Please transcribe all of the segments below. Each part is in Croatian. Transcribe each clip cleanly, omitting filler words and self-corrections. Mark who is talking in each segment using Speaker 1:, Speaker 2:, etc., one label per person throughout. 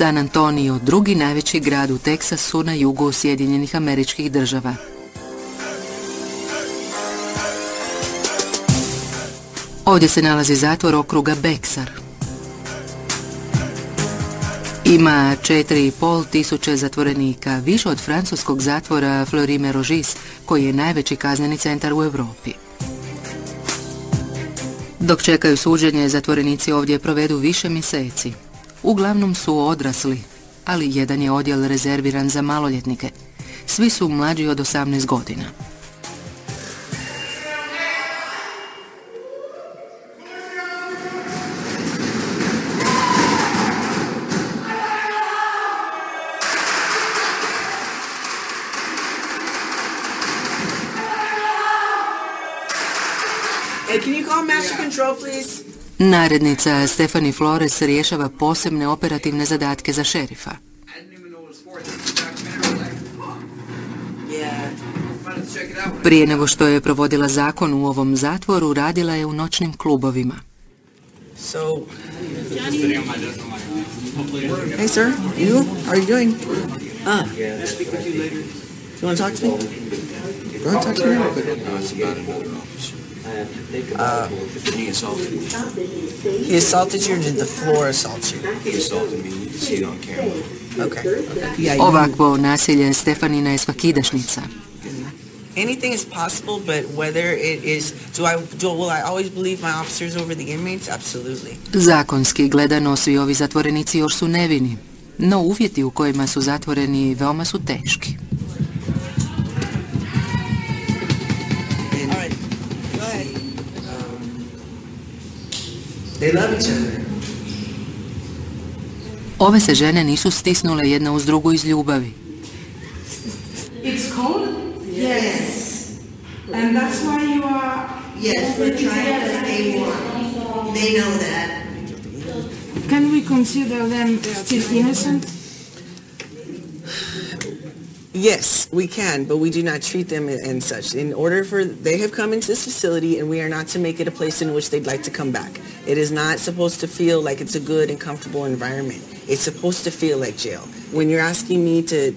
Speaker 1: San Antonio, drugi najveći grad u Teksasu na jugu Sjedinjenih Američkih Država. Ovdje se nalazi zatvor okruga Bexar. Ima 4,5 tisuće zatvorenika, više od francuskog zatvora Fleury-Mérogis, koji je najveći kazneni centar u Europi. Dok čekaju suđenje, zatvorenici ovdje provedu više mjeseci. Uglavnom su odrasli, ali jedan je odjel rezerviran za maloljetnike. Svi su mlađi od 18 godina.
Speaker 2: Can you call Master Control, please?
Speaker 1: Narednica Stephanie Flores rješava posebne operativne zadatke za šerifa. Prije nego što je provodila zakon u ovom zatvoru, radila je u noćnim klubovima.
Speaker 2: Hey sir, you? How are you doing? You want to talk to me? Go ahead, talk to me real quick.
Speaker 3: No, it's about another officer. He assaulted me.
Speaker 2: He assaulted you or did the floor assault you?
Speaker 3: He assaulted me. You can see it on camera.
Speaker 2: Okay.
Speaker 1: Ovakvo nasilje Stefanina je svakidašnjica.
Speaker 2: Anything is possible, but whether it is, will I always believe my officers over the inmates? Absolutely.
Speaker 1: Zakonski gledano svi ovi zatvorenici još su nevini, no uvjeti u kojima su zatvoreni veoma su teški.
Speaker 2: They love each other.
Speaker 1: Ove se žene nisu stisnule jedna uz drugu iz ljubavi.
Speaker 4: It's cold? Yes. And that's why you are...
Speaker 5: Yes, we're trying to stay warm. They know that.
Speaker 4: Can we consider them still innocent?
Speaker 2: Yes, we can, but we do not treat them and such. In order for, they have come into this facility and we are not to make it a place in which they'd like to come back. It is not supposed to feel like it's a good and comfortable environment. It's supposed to feel like jail. When you're asking me to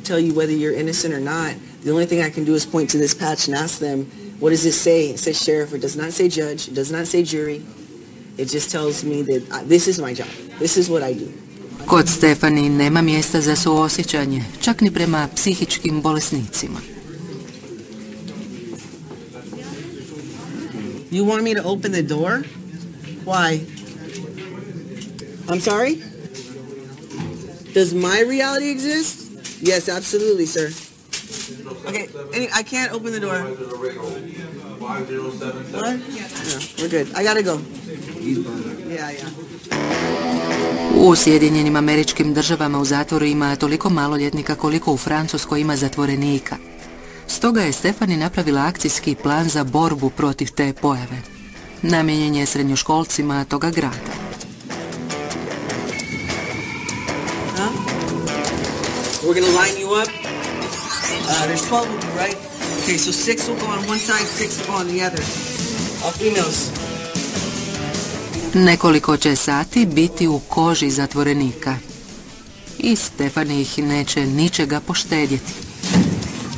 Speaker 2: tell you whether you're innocent or not, the only thing I can do is point to this patch and ask them, what does this say? It says sheriff, it does not say judge, it does not say jury. It just tells me that this is my job. This is what I do.
Speaker 1: Kod Stephanie nema mjesta za suosjećanje, čak ni prema psihičkim bolesnicima.
Speaker 2: You want me to open the door? Why? I'm sorry? Does my reality exist? Yes, absolutely, sir. Okay, I can't open the door. What? No, we're good. I gotta go. Yeah.
Speaker 1: U Sjedinjenim Američkim Državama u zatvoru ima toliko maloljetnika koliko u Francuskoj ima zatvorenika. Stoga je Stephanie napravila akcijski plan za borbu protiv te pojave. Namijenjen je srednjoškolcima toga grada.
Speaker 2: We're gonna line you up. There's 12 of you, right? Okay, so 6 will go on one side, 6 will go on the other. All females.
Speaker 1: Nekoliko će sati biti u koži zatvorenika. I Stephanie ih neće ničega poštedjeti.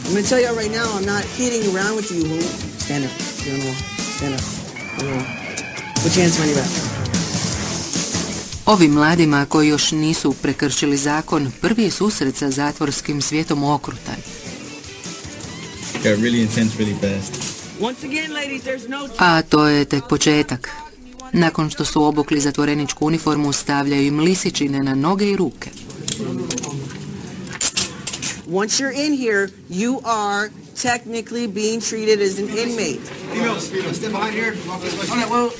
Speaker 2: I'm gonna tell you right now, I'm not kidding around with you. Stand up. You're on the wall. Stand up. On the wall. Put your hands behind your back.
Speaker 1: Ovi mladima koji još nisu prekršili zakon, prvi je susret sa zatvorskim svijetom okrutan. A to je tek početak. Nakon što su obukli zatvoreničku uniformu, stavljaju im lisičine na noge i ruke.
Speaker 2: Once you're in here, you are technically being treated as an inmate.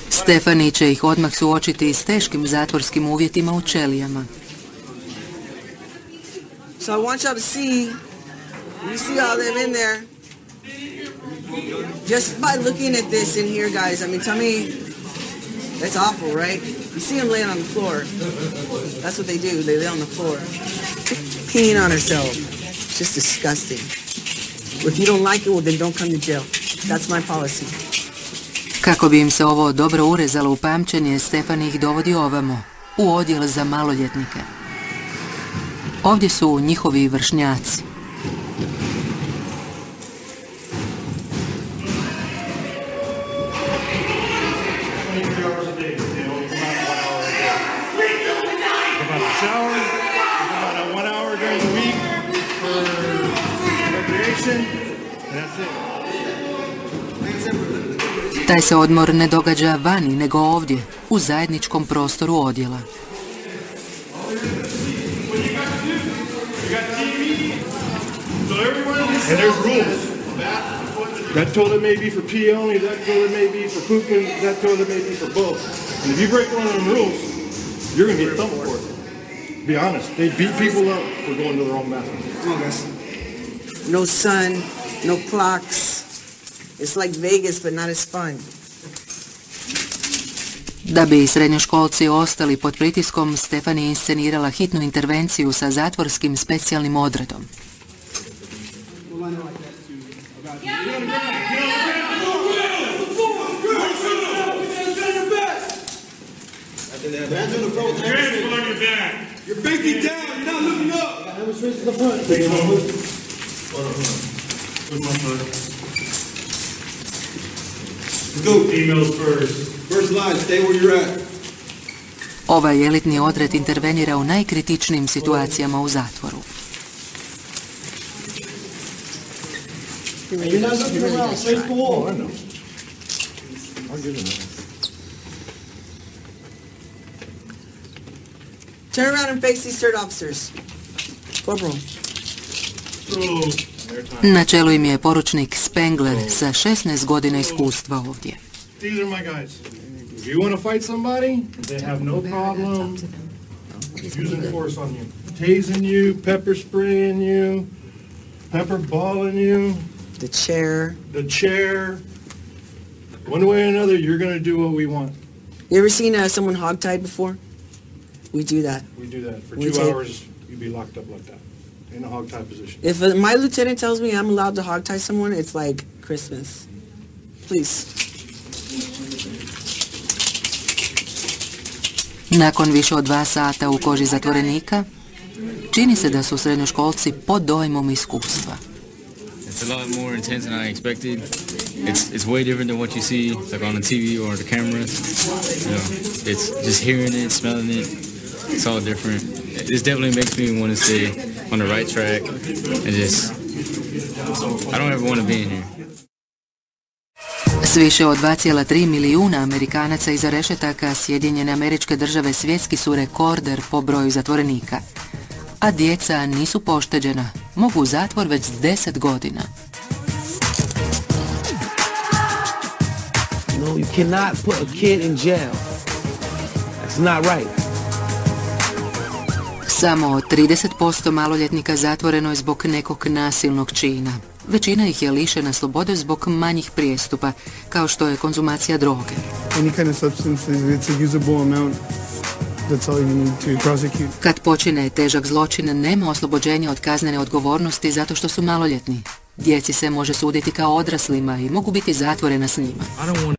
Speaker 1: Stephanie će ih odmah suočiti s teškim zatvorskim uvjetima u ćelijama.
Speaker 2: So I want y'all to see, you see all them in there. Just by looking at this in here, guys, I mean, tell me, that's awful, right? You see them laying on the floor. That's what they do. They lay on the floor. Peeing on herself. It's just disgusting. If you don't like it, well, then don't come to jail. That's my policy.
Speaker 1: Kako bi im se ovo dobro urezalo u pamćenje, Stephanie ih dovodi ovamo, u odjel za maloljetnike. Ovdje su njihovi vršnjaci. Taj se odmor ne događa vani, nego ovdje, u zajedničkom prostoru odjela.
Speaker 6: And there's rules. That toilet may be for pee only, that toilet may be for pooping, that toilet may be for both. And if you break one of them rules, you're going to get thumped for it. Be honest. They beat people up for going to the wrong bathroom. Come on, guys.
Speaker 2: No sun, no clocks. It's like Vegas, but not as fun.
Speaker 1: Da bi srednjoškolci ostali pod pritiskom, Stefani je inscenirala hitnu intervenciju sa zatvorskim specijalnim odredom.
Speaker 6: You're facing down, you're not looking up. Have a straight to the front. Let's go. Females first. First line, stay where you're at.
Speaker 1: Ovaj elitni odred intervenira u najkritičnijim situacijama u zatvoru.
Speaker 6: You're not looking around, face the wall. I know. I'll give it that.
Speaker 2: Turn around and face these third officers. Corporal.
Speaker 1: Na čelu im je poručnik Spengler sa 16 godina iskustva ovdje.
Speaker 6: These are my guys. If you want to fight somebody, they have no problem using force on you. Tasing you, pepper spraying you, pepper balling you.
Speaker 2: The chair.
Speaker 6: The chair. One way or another, you're going to do what we want.
Speaker 2: You ever seen someone hogtied before? We do that.
Speaker 6: We do that. For 2 hours, you'd be locked up like that, in a hog-tie position.
Speaker 2: If my lieutenant tells me I'm allowed to hog-tie someone, it's like Christmas. Please.
Speaker 1: Nakon više od 2 sata u koži zatvorenika, čini se da su srednjoškolci pod dojmom iskustva.
Speaker 7: It's a lot more intense than I expected. It's way different than what you see like on the TV or the cameras. You know, it's just hearing it, smelling it. It's all different. This definitely makes me want to stay on the right track and just I don't ever want to be in here.
Speaker 1: S više od 2,3 milijuna Amerikanaca iza rešetaka Sjedinjene Američke Države svjetski su rekorder po broju zatvorenika. A djeca nisu pošteđena, mogu u zatvor već s 10 godina.
Speaker 8: No, you cannot put a kid in jail. That's not right.
Speaker 1: Samo 30% maloljetnika zatvoreno je zbog nekog nasilnog čina. Većina ih je lišena slobode zbog manjih prijestupa, kao što je konzumacija droge.
Speaker 9: Any kind of substance, it's a usable amount. That's all you need to prosecute.
Speaker 1: Kad počine težak zločin, nema oslobođenja od kaznene odgovornosti zato što su maloljetni. Djeci se može suditi kao odraslima i mogu biti zatvorena s njima.
Speaker 10: I don't want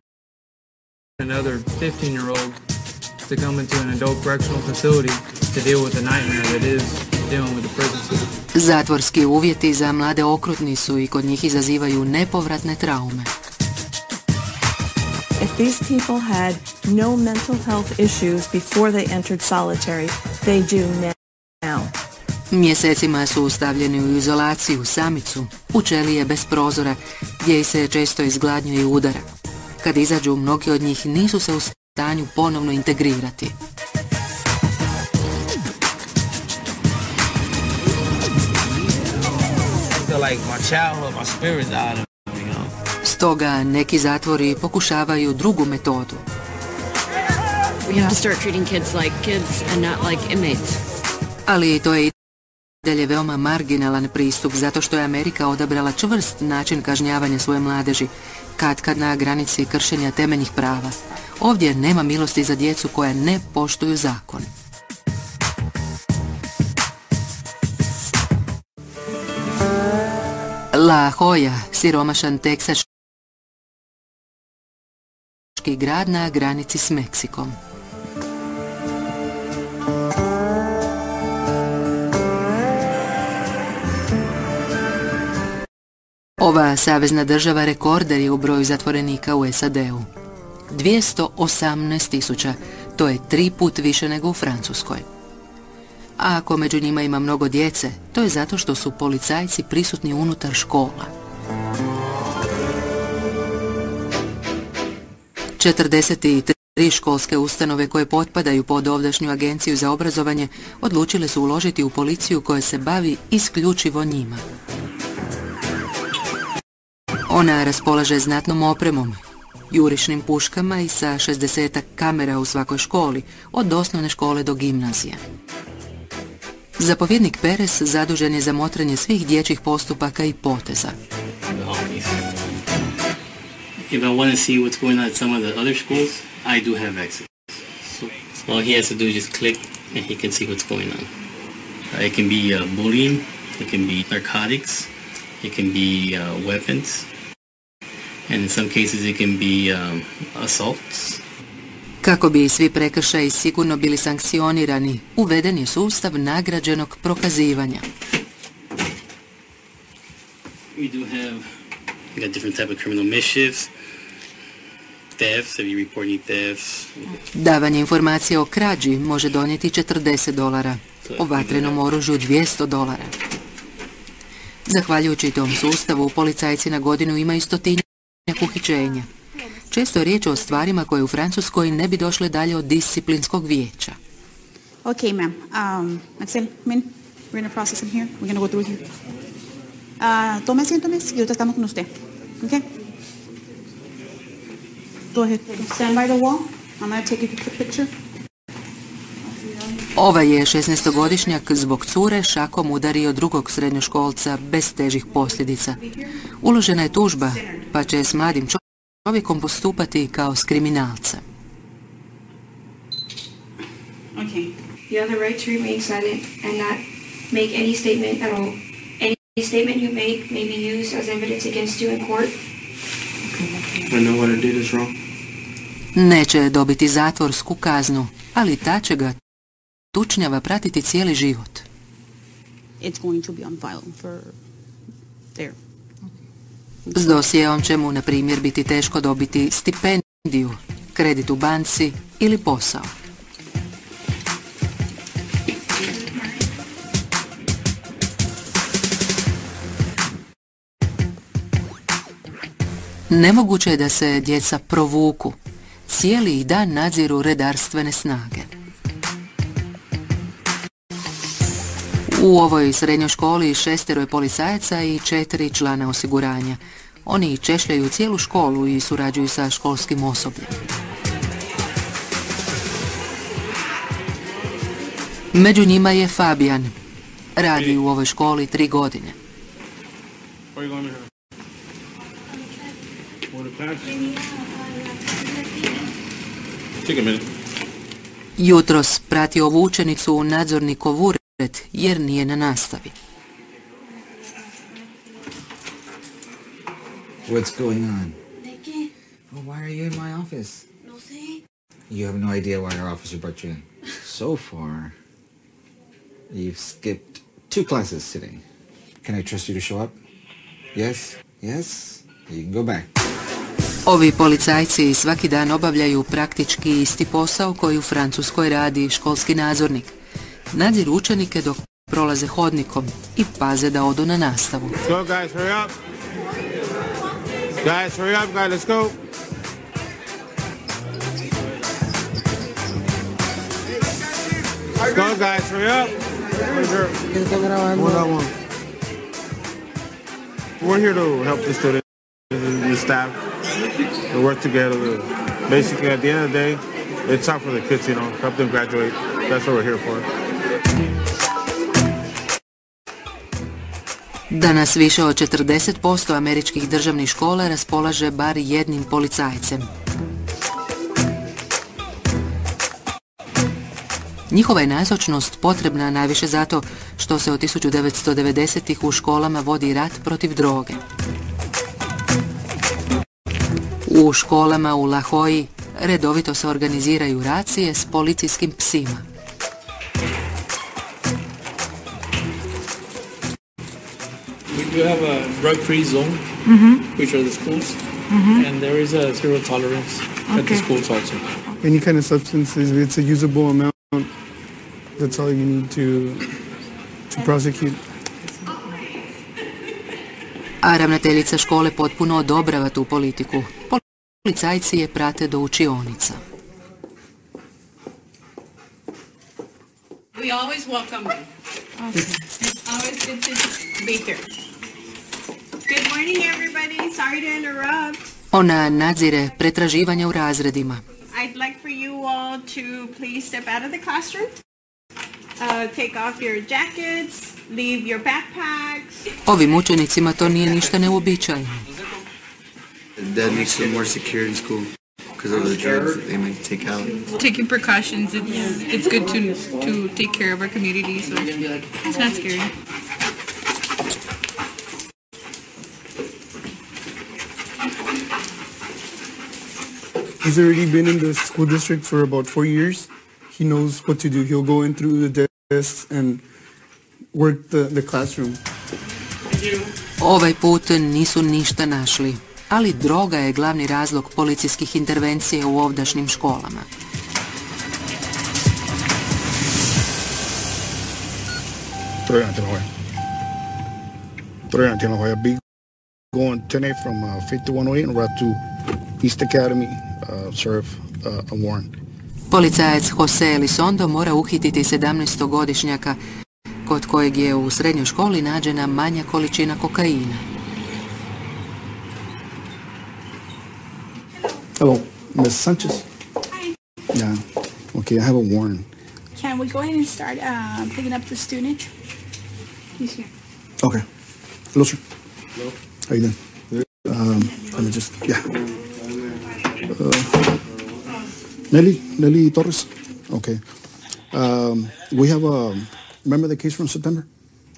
Speaker 10: another 15-year-old to come into an adult correctional facility to deal with the nightmare that is dealing with the prison system.
Speaker 1: Zatvorski uvjeti za mlade okrutni su i kod njih izazivaju nepovratne traume.
Speaker 11: If these people had no mental health issues before they entered solitary, they do now.
Speaker 1: Mjesecima su stavljeni u izolaciju, samicu, u ćelije bez prozora, gdje se često izgladnjuje i udara. Kad izađu, mnogi od njih nisu se u stanju ponovno integrirati. Stoga neki zatvori pokušavaju drugu metodu.
Speaker 12: We have to start treating kids like kids and not like inmates.
Speaker 1: Ali to je i dalje veoma marginalan pristup zato što je Amerika odabrala čvrst način kažnjavanja svoje mladeži, kad na granici kršenja temeljnih prava. Ovdje nema milosti za djecu koja ne poštuju zakon. La Jolla, siromašan teksaški grad na granici s Meksikom. Ova savezna država rekorder je u broju zatvorenika u SAD-u. 218.000, to je 3 put više nego u Francuskoj. A ako među njima ima mnogo djece, to je zato što su policajci prisutni unutar škola. 43 školske ustanove koje potpadaju pod ovdašnju agenciju za obrazovanje odlučile su uložiti u policiju koja se bavi isključivo njima. Ona raspolaže znatnom opremom, jurišnim puškama i sa 60 kamera u svakoj školi, od osnovne škole do gimnazije. Zapovjednik Perez zadužen je za motrenje svih dječjih postupaka i poteza.
Speaker 13: If I want to see what's going on at some of the other schools, I do have access. So all he has to do is just click and he can see what's going on. It can be bullying, it can be narcotics, it can be weapons, and in some cases it can be assaults.
Speaker 1: Kako bi svi prekršaji sigurno bili sankcionirani, uveden je sustav nagrađenog prokazivanja.
Speaker 13: We do have different type of criminal mischiefs, thefts, if you report any thefts.
Speaker 1: Davanje informacije o krađi može donijeti $40, o vatrenom oružju $200. Zahvaljujući tom sustavu, policajci na godinu imaju 100 uhićenja. Često je riječ o stvarima koje u Francuskoj ne bi došle dalje od disciplinskog vijeća.
Speaker 14: Okay, ma'am. Axel, Min, we're in a process in here. We're going to go through here. Tome asiento, miss, y ahorita estamos con usted. Okay? Go ahead. Stand by the wall. I'm going to take a quick picture.
Speaker 1: Ovaj je 16-godišnjak zbog cure šakom udario drugog srednjoškolca bez težih posljedica. Uložena je tužba, pa će s mladim čovjekom postupati kao s kriminalcem.
Speaker 14: Okay.
Speaker 15: You have the right to remain silent and not make any statement at all. Any statement you make may be used as evidence against you in court.
Speaker 3: I know what I did is wrong.
Speaker 1: Neće dobiti zatvorsku kaznu, ali ta će ga tučnjava pratiti cijeli život.
Speaker 14: It's going to be on file for there.
Speaker 1: S dosijeom će mu, na primjer, biti teško dobiti stipendiju, kredit u banci ili posao. Nemoguće je da se djeca provuku. Cijeli ih dan nadziru redarstvene snage. U ovoj srednjoj školi 6 je policajaca i 4 člana osiguranja. Oni češljaju cijelu školu i surađuju sa školskim osobljem. Među njima je Fabian. Radi u ovoj školi 3 godine. Jutros prati ovu učenicu u nadzornikov ured jer nije na nastavi.
Speaker 16: What's going on? Oh, why are you in my office?
Speaker 15: No sé.
Speaker 16: You have no idea why our officer brought you in. So far, you've skipped 2 classes today. Can I trust you to show up? Yes? Yes? You can go back.
Speaker 1: Ovi policajci svaki dan obavljaju praktički isti posao koji u Francuskoj radi školski nadzornik. Nadziru učenike dok prolaze hodnikom i paze da odu na nastavu.
Speaker 6: Go guys, hurry up. Guys, hurry up, guys, let's go. Let's go guys, hurry up. One-on-one. We're here to help the students and the staff to work together. Basically, at the end of the day, it's out for the kids, you know, help them graduate. That's what we're here for.
Speaker 1: Danas više od 40% američkih državnih škola raspolaže bar jednim policajcem. Njihova je nazočnost potrebna najviše zato što se od 1990-ih u školama vodi rat protiv droge. U školama u La Joji redovito se organiziraju racije s policijskim psima.
Speaker 10: You have a drug-free zone, which are the schools, and there is a zero tolerance at the schools also.
Speaker 9: Any kind of substance, it's a usable amount. That's all you need to prosecute.
Speaker 1: A ravnateljica škole potpuno odobrava tu politiku. Policajci je prate do učionica.
Speaker 17: We always welcome you. It's always good to be here. Good morning, everybody. Sorry to interrupt.
Speaker 1: Ona nadzire pretraživanja u razredima.
Speaker 17: I'd like for you all to please step out of the classroom. Take off your jackets, leave your backpacks.
Speaker 1: Ovim učenicima to nije ništa neuobičajeno.
Speaker 3: That makes it more secure in school because of the drugs that they might take out.
Speaker 18: Taking precautions, it's good to take care of our community, so it's not scary.
Speaker 9: He's already been in the school district for about 4 years. He knows what to do. He'll go in through the desks and work the classroom.
Speaker 1: Ovaj put nisu ništa našli, ali droga je glavni razlog policijskih intervencija u ovdašnjim školama.
Speaker 19: Be going today from 5108 and route to East Academy, serve a warrant.
Speaker 1: Policajac Jose Elizondo mora uhititi 17-godišnjaka kod kojeg je u srednjoj školi nađena manja količina kokaina.
Speaker 19: Hello, Ms. Sanchez.
Speaker 14: Hi.
Speaker 19: Yeah. Okay, I have a warrant.
Speaker 14: Can we go ahead and start picking up the student? He's here.
Speaker 19: Okay. Hello, sir. Hello. How you doing? Let me just, yeah. Nelly Torres. Okay. We have remember the case from September?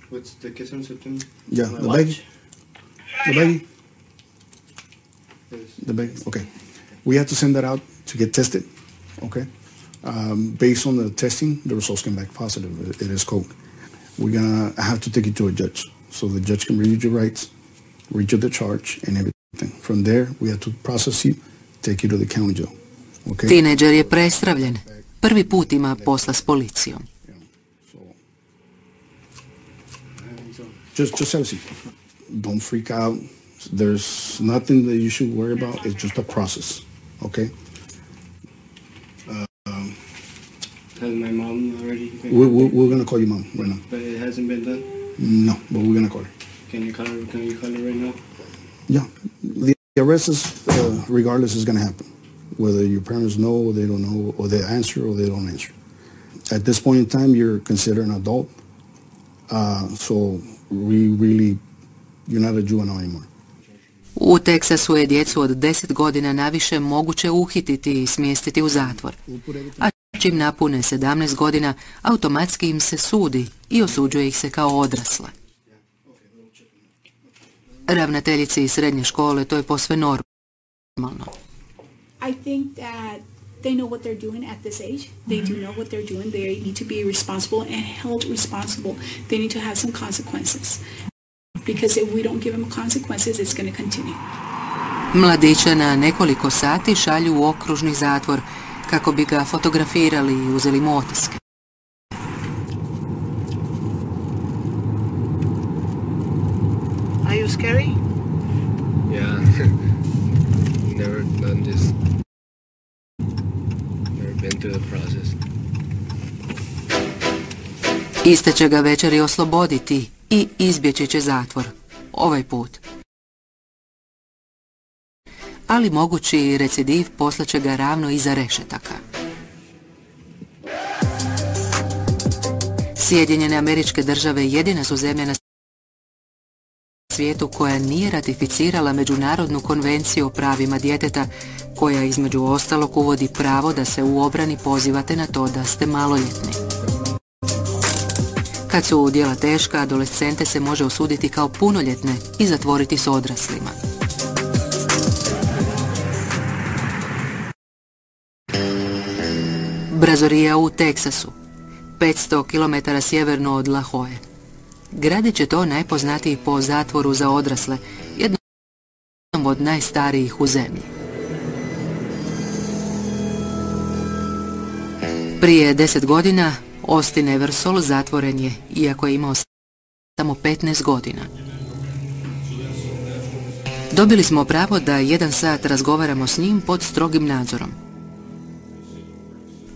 Speaker 6: What's the case from September?
Speaker 19: Yeah, the baggie. The baggie? The baggie, okay. We have to send that out to get tested, okay? Based on the testing, the results came back positive. It is coke. I have to take it to a judge, so the judge can read your rights, read you the charge, and everything. From there, we have to process you, take you to the county jail. Okay?
Speaker 1: Tineđer je prestravljen. Prvi put ima posla s policijom.
Speaker 19: Just have a seat. Don't freak out. There's nothing that you should worry about. It's just a process, okay?
Speaker 6: Has my mom already been
Speaker 19: we're going to call your mom right now.
Speaker 6: But it hasn't been done?
Speaker 19: No, but we're going to call her.
Speaker 6: Can you call her right now?
Speaker 19: Yeah. The arrest is, regardless, is going to happen. Whether your parents know or they don't know, or they answer or they don't answer. At this point in time, you're considered an adult. So you're not a juvenile anymore.
Speaker 1: U Teksasu je djecu od 10 godina naviše moguće uhititi i smjestiti u zatvor. A čim napune 17 godina, automatski im se sudi i osuđuje ih se kao odrasle. Ravnateljici iz srednje škole to je posve normalno.
Speaker 14: I think that they know what they're doing at this age. They do know what they're doing. They need to be responsible and held responsible. They need to have some consequences. Because if we don't give them consequences, it's going to continue.
Speaker 1: Mladića na nekoliko sati šalju u okružni zatvor kako bi ga fotografirali i uzeli mu otiske.
Speaker 5: Are you scary?
Speaker 6: Yeah. Never done this. Never been through the process.
Speaker 1: Iste će ga večeri osloboditi i izbjeći će zatvor. Ovaj put. Ali mogući recidiv poslaće ga ravno iza rešetaka. Sjedinjene Američke Države jedina su zemlja na svijetu koja nije ratificirala Međunarodnu konvenciju o pravima djeteta, koja između ostalog uvodi pravo da se u obrani pozivate na to da ste maloljetni. Kad su djela teška, adolescente se može osuditi kao punoljetne i zatvoriti s odraslima. Brazorija u Teksasu, 500 km sjeverno od La Joje. Gradić će to najpoznatiji po zatvoru za odrasle, jednom od najstarijih u zemlji. Prije 10 godina Austin Eversole zatvoren je, iako je imao samo 15 godina. Dobili smo pravo da 1 sat razgovaramo s njim pod strogim nadzorom.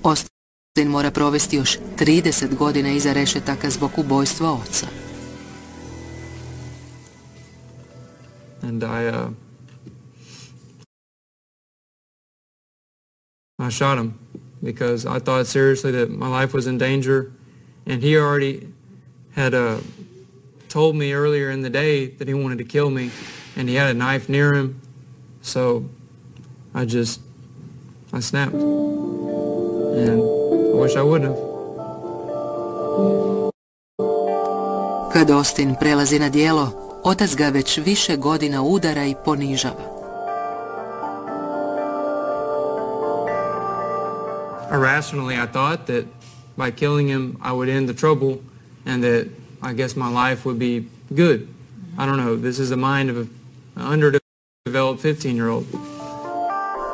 Speaker 1: Austin mora provesti još 30 godina iza rešetaka zbog ubojstva oca.
Speaker 10: And I shot him because I thought seriously that my life was in danger, and he already had told me earlier in the day that he wanted to kill me, and he had a knife near him, so I snapped, and I wish I wouldn't have.
Speaker 1: Kad Austin prelazi na djelo, otac ga već više godina udara i ponižava.
Speaker 10: Irrationally, I thought that by killing him, I would end the trouble, and that I guess my life would be good. I don't know, this is the mind of an underdeveloped 15-year-old.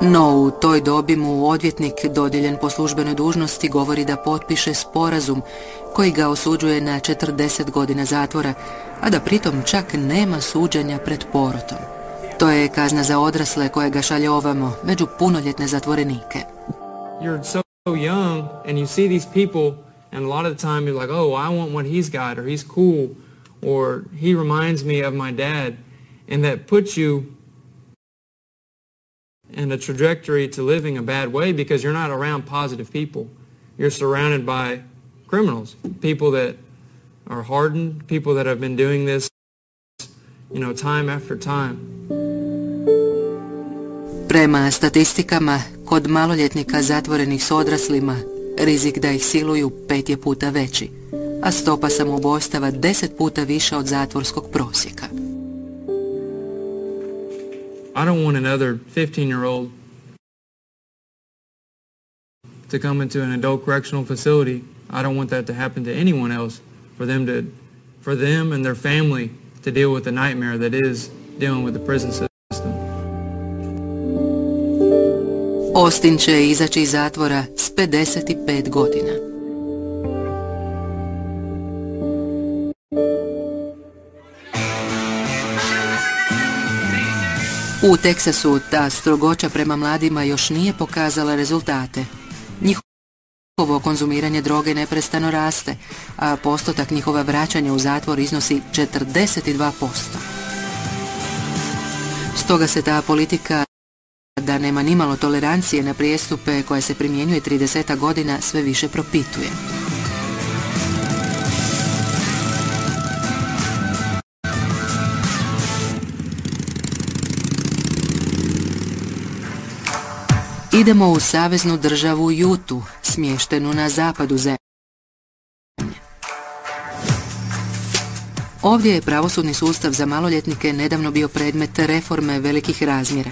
Speaker 1: No, u toj dobi mu odvjetnik dodijeljen po službenoj dužnosti govori da potpiše sporazum koji ga osuđuje na 40 godina zatvora, a da pritom čak nema suđenja pred porotom. To je kazna za odrasle koje ga šalje ovamo među punoljetne zatvorenike.
Speaker 10: You're so young and you see these people and a lot of the time you're like, oh, I want what he's got, or he's cool, or he reminds me of my dad, and that puts you in a trajectory to living a bad way because you're not around positive people. You're surrounded by criminals, people that are hardened, people that have been doing this, time after time.
Speaker 1: Prema statistikama, kod maloljetnika zatvorenih s odraslima, rizik da ih siluju 5 je puta veći, a stopa samoubojstava 10 puta više od zatvorskog prosjeka.
Speaker 10: I don't want another 15-year-old to come into an adult correctional facility. I don't want that to happen to anyone else, for them and their family to deal with the nightmare that is dealing with the prison system.
Speaker 1: Austin će izaći iz zatvora s 55 godina. U Teksasu ta strogoća prema mladima još nije pokazala rezultate. Njihovo konzumiranje droge neprestano raste, a postotak njihova vraćanja u zatvor iznosi 42%. Stoga se ta politika da nema nimalo tolerancije na prijestupe koja se primjenjuje 30 godina sve više propituje. Idemo u saveznu državu Jutu, smještenu na zapadu zemlje. Ovdje je pravosudni sustav za maloljetnike nedavno bio predmet reforme velikih razmjera.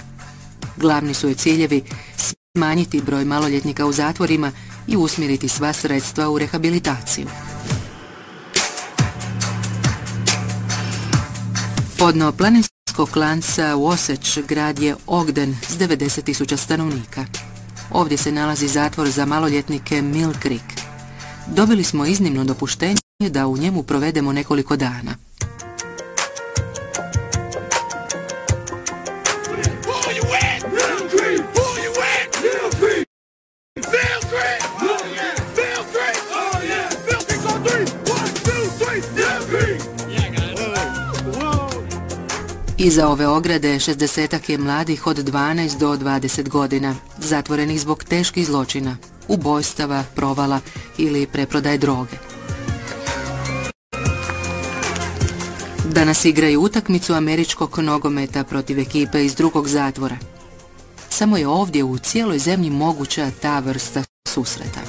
Speaker 1: Glavni su joj ciljevi smanjiti broj maloljetnika u zatvorima i usmjeriti sva sredstva u rehabilitaciju. Podno planinskog klanca Wasatch grad je Ogden s 90.000 stanovnika. Ovdje se nalazi zatvor za maloljetnike Mill Creek. Dobili smo iznimno dopuštenje da u njemu provedemo nekoliko dana. Iza ove ograde 60-ak je mladih od 12 do 20 godina, zatvorenih zbog teških zločina, ubojstava, provala ili preprodaje droge. Danas igraju utakmicu američkog nogometa protiv ekipe iz drugog zatvora. Samo je ovdje u cijeloj zemlji moguća ta vrsta susreta.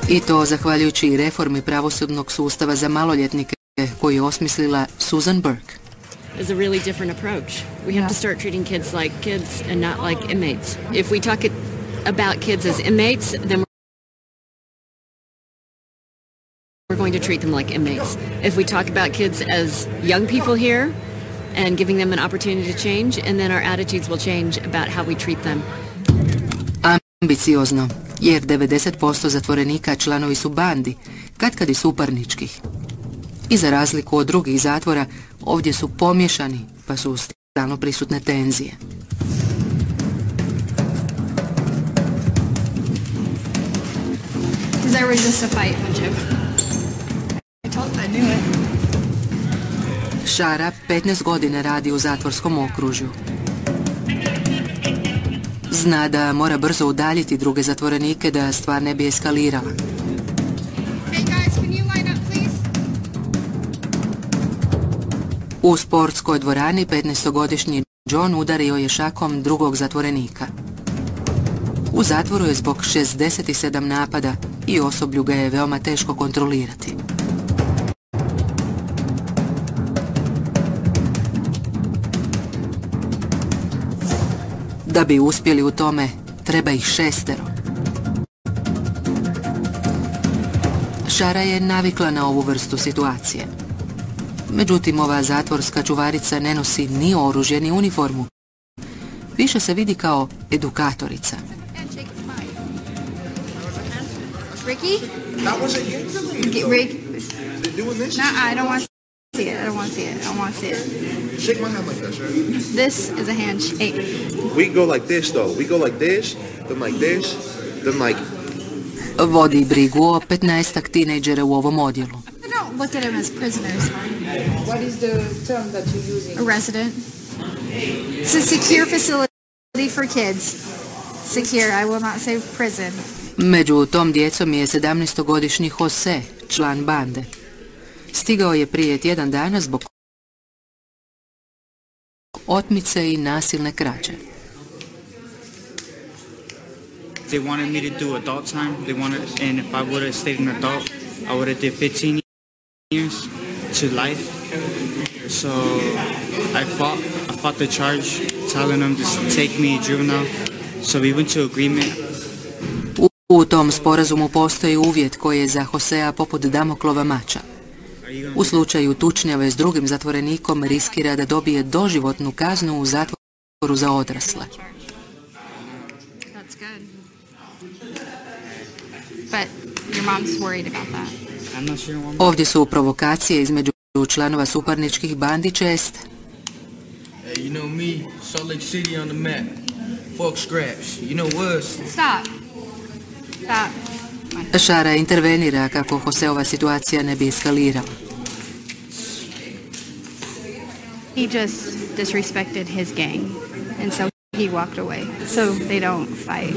Speaker 1: I to zahvaljujući reformi pravosudnog sustava za maloljetnike koju je osmislila Susan Burke.
Speaker 12: Is a really different approach. We have to start treating kids like kids and not like inmates. If we talk about kids as inmates, then we're going to treat them like inmates. If we talk about kids as young people here and giving them an opportunity to change, and then our attitudes will change about how we treat them.
Speaker 1: Ambiciozno, jer 90% zatvorenika članovi su bandi, katkad i suparničkih. I za razliku od drugih zatvora, ovdje su pomiješani, pa su stalno prisutne tenzije.
Speaker 20: There was just a fight, Jim. I knew it.
Speaker 1: Šara 15 godina radi u zatvorskom okružju. Zna da mora brzo udaljiti druge zatvorenike da stvar ne bi eskalirala. U sportskoj dvorani 15-godišnji John udario je šakom drugog zatvorenika. U zatvoru je zbog 67 napada i osoblju ga je veoma teško kontrolirati. Da bi uspjeli u tome, treba ih 6. Šara je navikla na ovu vrstu situacije. Međutim, ova zatvorska čuvarica ne nosi ni oružje ni uniformu. Više se vidi kao edukatorica.
Speaker 20: Ricky?
Speaker 21: That was against the league.
Speaker 20: Rick?
Speaker 21: They're doing this?
Speaker 20: Nah, I don't want to see it. I don't want to see it. I don't want to see it.
Speaker 21: Shake my hand like that, sir.
Speaker 20: This is a handshake.
Speaker 21: We go like this, though. We go like this, then like this, then like...
Speaker 1: Vodi brigu o 15-ak tinejdžera u ovom odjelu.
Speaker 20: I don't look at them as prisoners.
Speaker 4: What is the term that you're using?
Speaker 20: A resident. It's a secure facility for kids. Secure. I will not say prison.
Speaker 1: Među tom djecom je 17-godišnji Jose, član bande. Stigao je prije tjedan dana zbog otmice i nasilne krađe.
Speaker 22: They wanted me to do adult time. And if I would have stayed an adult, I would have did 15 years to life. So I fought the charge, telling them to take me juvenile. So we went to agreement.
Speaker 1: U tom sporazumu postoji uvjet koji je za Josea poput Damoklova mača. U slučaju tučnjave s drugim zatvorenikom riskira da dobije doživotnu kaznu u zatvoru za odrasle. Ovdje su provokacije između članova suparničkih bandi česte.
Speaker 8: Hey, you know me, Salt Lake City on the map. Fuck scraps. You know what?
Speaker 20: Stop.
Speaker 1: Šara intervenira kako Joseova situacija ne bi eskalirala.
Speaker 20: He just disrespected his gang, and so he walked away, so they don't fight.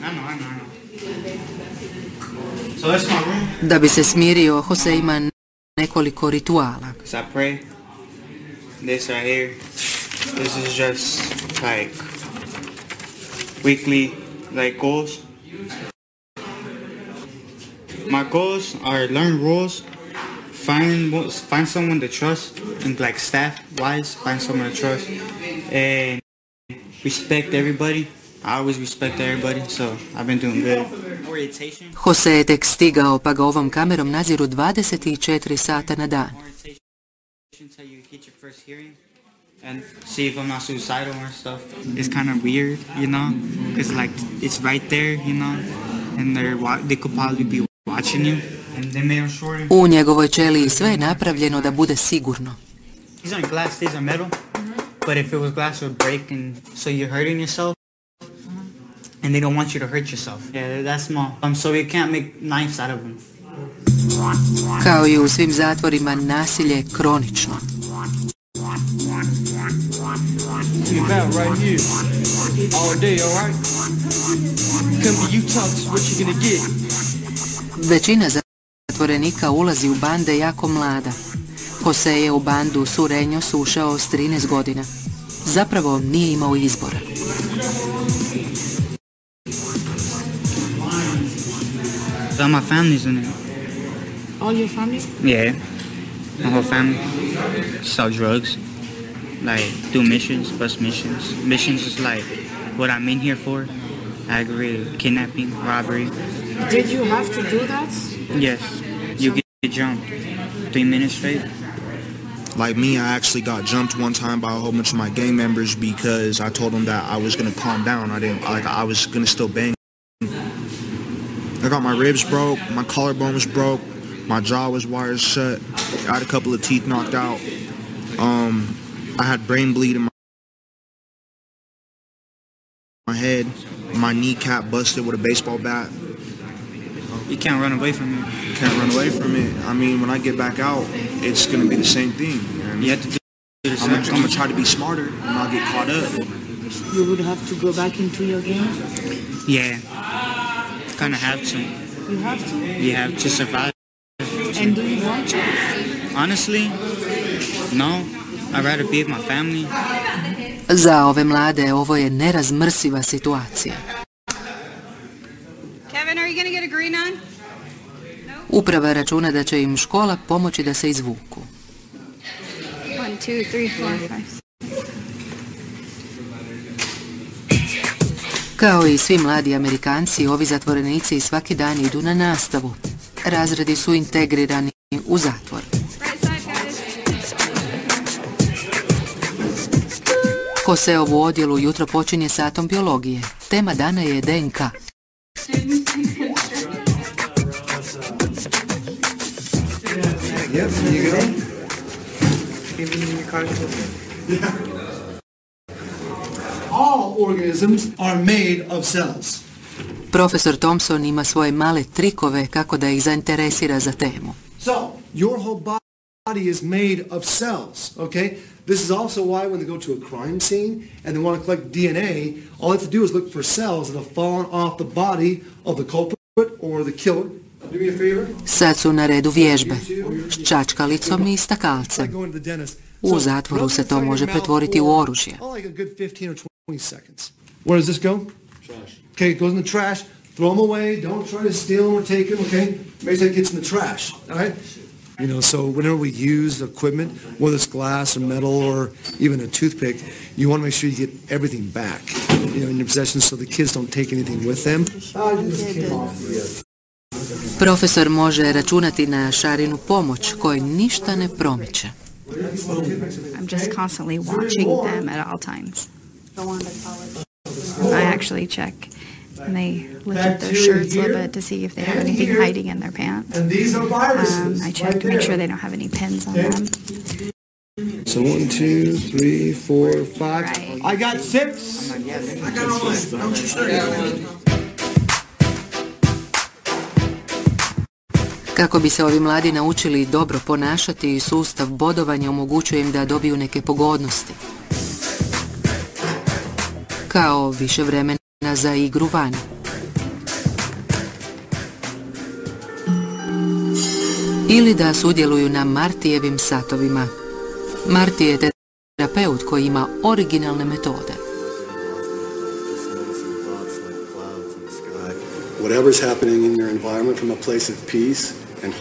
Speaker 22: I know. So that's my room.
Speaker 1: Da bi se smirio, Jose ima nekoliko rituala.
Speaker 22: I pray. This right here, this is just like weekly goals. My goals are learn rules, find someone to trust, and staff-wise, find someone to trust, and respect everybody. I always respect everybody, so I've been doing good. Orientation.
Speaker 1: Jose je tek stigao, pa ga ovom kamerom nadziru 24 sata na dan.
Speaker 22: Until you get your first hearing and see if I'm not suicidal or stuff. It's kind of weird, you know, because it's right there, you know, and they could probably be watching you. And they made them shorter.
Speaker 1: U njegovoj ćeliji sve je napravljeno da bude sigurno.
Speaker 22: These aren't glass, these are metal. But if it was glass, it would break, and so you're hurting yourself. And they don't want you to hurt yourself. Yeah, they're that small. So you can't make knives out of them.
Speaker 1: Kao i u svim zatvorima, nasilje je kronično.
Speaker 8: You're about right here. All day, all right? Come to Utah, this is what you're gonna get.
Speaker 1: Većina zatvorenika ulazi u bande jako mlada. Jose je u bandu Sureños ušao s 13 godina. Zapravo nije imao izbora.
Speaker 22: All my family's in it.
Speaker 18: All your family?
Speaker 22: Yeah, my whole family. Sell drugs, do missions, bus missions. Missions is what I'm in here for. Aggravated kidnapping, robbery,
Speaker 4: Did you have to do that?
Speaker 22: Yes. You get jumped 3 minutes straight.
Speaker 2: Like me, I actually got jumped one time by a whole bunch of my gang members because I told them that I was gonna calm down. I was gonna still bang. I got my ribs broke, my collarbone was broke, my jaw was wired shut. I had a couple of teeth knocked out. I had brain bleed in my head. My kneecap busted with a baseball bat.
Speaker 22: You can't run away from it.
Speaker 2: Can't run away from it. I mean, when I get back out, it's gonna be the same thing. You know what I mean?
Speaker 22: You have to do the same
Speaker 2: I'm gonna try to be smarter and not get caught up.
Speaker 4: You would have to go back into your game?
Speaker 22: Yeah. Kind of have to.
Speaker 4: You have to?
Speaker 22: You have to survive.
Speaker 4: And do you want to?
Speaker 22: Honestly, no. I'd rather be with my family.
Speaker 1: Za ove mlade ovo je nerazmrsiva situacija.
Speaker 20: Kevin, are you going to get a green on?
Speaker 1: Uprava računa da će im škola pomoći da se izvuku.
Speaker 20: 1, 2, 3, 4, 5.
Speaker 1: Kao i svi mladi Amerikanci, ovi zatvorenici svaki dan idu na nastavu. Razredi su integrirani u zatvor. Koseovu odjelu jutro počinje satom biologije. Tema dana je DNK.
Speaker 7: All organisms are made of cells.
Speaker 1: Profesor Thompson ima svoje male trikove kako da ih zainteresira za temu.
Speaker 7: So, your whole body is made of cells, okay? This is also why when they go to a crime scene and they want to collect DNA, all they have to do is look for cells that have fallen off the body of the culprit or the killer. Do me a favor.
Speaker 1: Sad su na redu vježbe s čačkalicom i stakalcem. U zatvoru se to može pretvoriti u oružje.
Speaker 7: Where does this go? Trash. Okay, it goes in the trash. Throw them away. Don't try to steal them or take them, okay? Make sure it gets in the trash, all right? You know, so whenever we use equipment, whether it's glass or metal or even a toothpick, you want to make sure you get everything back, you know, in your possession so the kids don't take anything with them.
Speaker 1: Profesor može računati na Šarinu pomoć koji ništa ne promiče.
Speaker 20: I'm just constantly watching them at all times. I actually check. And they lift up their shirts a little bit to see if they have anything hiding in their pants. I check to make sure they don't have any pins on them.
Speaker 7: So 1, 2, 3, 4, 5.
Speaker 20: Right.
Speaker 7: I got 6. I got all mine.
Speaker 1: Kako bi se ovi mladi naučili dobro ponašati, sustav bodovanja omogućuje im da dobiju neke pogodnosti. Kao više vremena za igru van. Ili da sudjeluju na Martijevim satovima. Marti je terapeut koji ima originalne metode.
Speaker 23: Whatever's happening in your environment from a place of peace and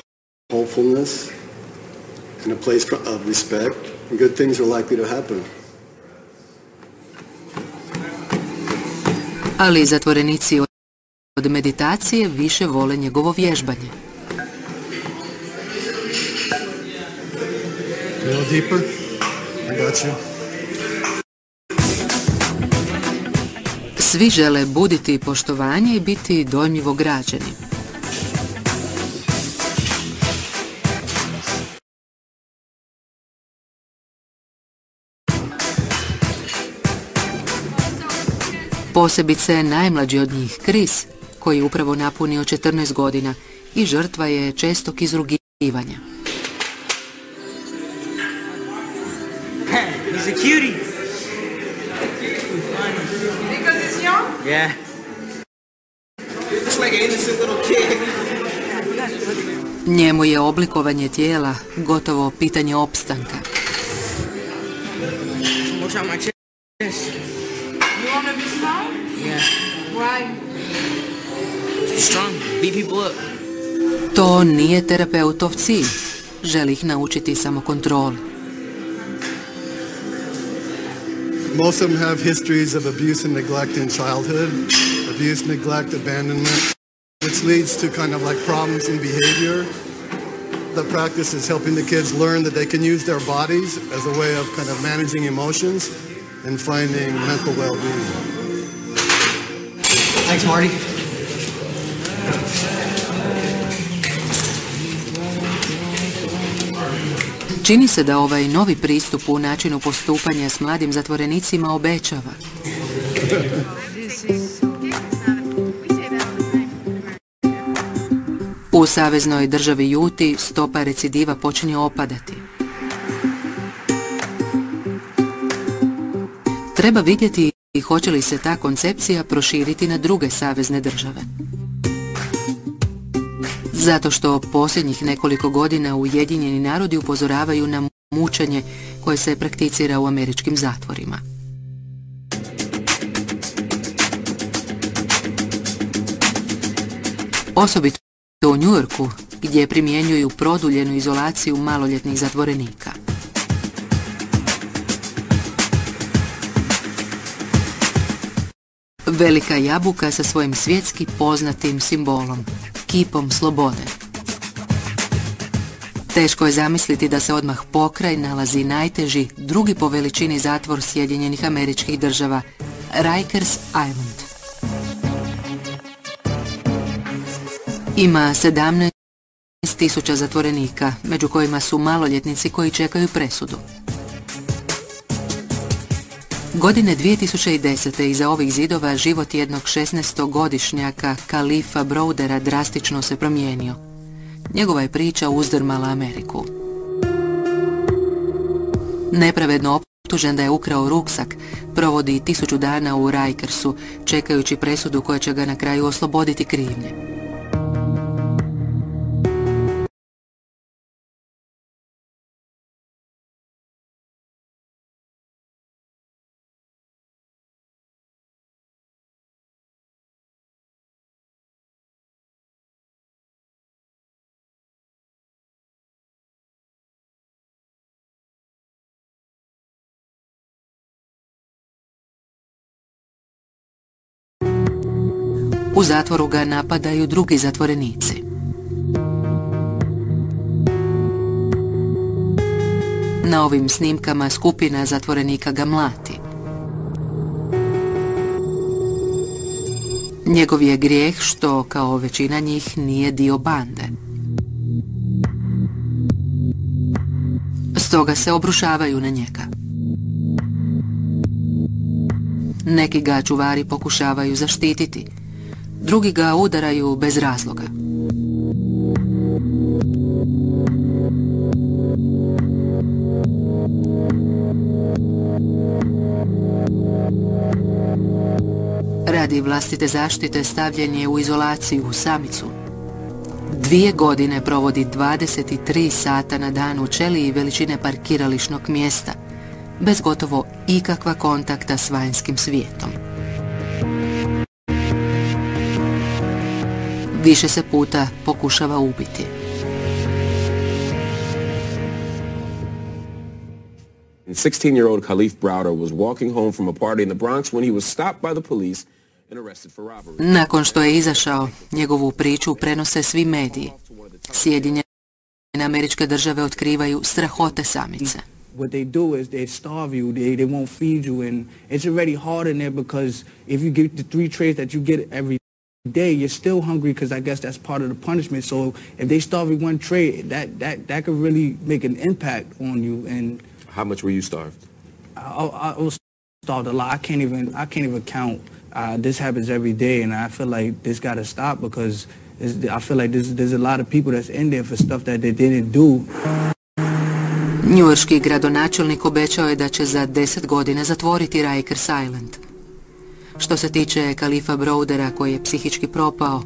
Speaker 23: hopefulness and a place of respect, good things are likely to happen.
Speaker 1: Ali zatvorenici od meditacije više vole njegovo vježbanje.
Speaker 7: A little deeper. I got you.
Speaker 1: Svi žele buditi poštovanje i biti dojmljivo građeni. Posebice najmlađi od njih, Chris, koji je upravo napunio 14 godina i žrtva je čestog izrugivanja.
Speaker 22: He's a cutie.
Speaker 17: Because it's young?
Speaker 22: Yeah.
Speaker 23: It's like an innocent little kid.
Speaker 1: Njemu je oblikovanje tijela gotovo pitanje opstanka.
Speaker 22: Watch out my chest.
Speaker 17: You want to be strong?
Speaker 22: Yeah.
Speaker 17: Why?
Speaker 22: Strong. Beat people up.
Speaker 1: To nije terapeutov cilj. Želi ih naučiti samokontroli.
Speaker 7: Most of them have histories of abuse and neglect in childhood. Abuse, neglect, abandonment. which leads to kind of like problems in behavior. The practice is helping the kids learn that they can use their bodies as a way of kind of managing emotions and finding mental well-being.
Speaker 11: Thanks, Marty.
Speaker 1: Čini se da ovaj novi pristup u načinu postupanja s mladim zatvorenicima obećava. U saveznoj državi Juti stopa recidiva počinje opadati. Treba vidjeti hoće li se ta koncepcija proširiti na druge savezne države. Zato što posljednjih nekoliko godina Ujedinjeni narodi upozoravaju na mučenje koje se prakticira u američkim zatvorima. Osobito u Njujorku, gdje primjenjuju produljenu izolaciju maloljetnih zatvorenika. Velika jabuka sa svojim svjetski poznatim simbolom, kipom slobode. Teško je zamisliti da se odmah pokraj nalazi najteži, drugi po veličini zatvor Sjedinjenih Američkih Država, Rikers Island. Ima 17.000 zatvorenika, među kojima su maloljetnici koji čekaju presudu. Godine 2010. iza ovih zidova život jednog 16-godišnjaka Khalifa Browdera drastično se promijenio. Njegova je priča uzdrmala Ameriku. Nepravedno optužen da je ukrao ruksak, provodi 1000 dana u Rikersu, čekajući presudu koja će ga na kraju osloboditi krivnje. U zatvoru ga napadaju drugi zatvorenici. Na ovim snimkama skupina zatvorenika ga mlati. Njegov je grijeh što, kao većina njih, nije dio bande. Stoga se obrušavaju na njega. Neki ga čuvari pokušavaju zaštititi, drugi ga udaraju bez razloga. Radi vlastite zaštite stavljen je u izolaciju, u samicu. 2 godine provodi 23 sata na dan u ćeliji veličine parkirališnog mjesta, bez gotovo ikakva kontakta s vanjskim svijetom. Više se puta pokušava ubiti.
Speaker 13: And 16-year-old Khalif Browder was walking home from a party in the Bronx when he was stopped by the police and arrested for robbery.
Speaker 1: Nakon što je izašao, njegovu priču prenose svi mediji. Sjedinjene Američke Države otkrivaju strahote samice.
Speaker 15: What they do is they starve you, they won't feed you, and it's already hard in there because if you get the 3 trays that you get every day, you're still hungry because I guess that's part of the punishment. So if they starve you 1 tray, that could really make an impact on you. And
Speaker 13: How much were you starved?
Speaker 15: I was starved a lot. I can't even count. This happens every day, and I feel like this got to stop because I feel like there's a lot of people that's in there for stuff that they didn't do.
Speaker 1: Njujorški gradonačelnik obećao je da će za 10 godina zatvoriti Rikers Island. Što se tiče Khalifa Browdera, koji je psihički propao,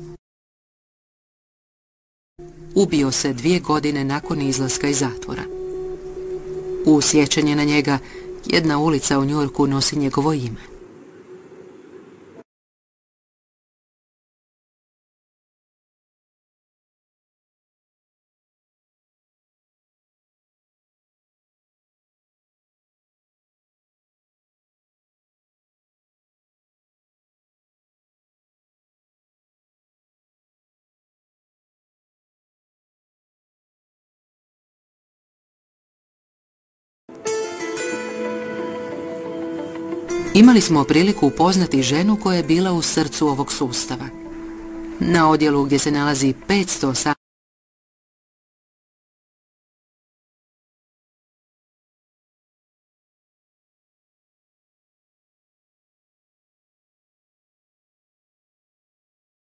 Speaker 1: ubio se 2 godine nakon izlaska iz zatvora. U sjećanje na njega, jedna ulica u Njujorku nosi njegovo ime. Imali smo priliku upoznati ženu koja je bila u srcu ovog sustava. Na odjelu gdje se nalazi 500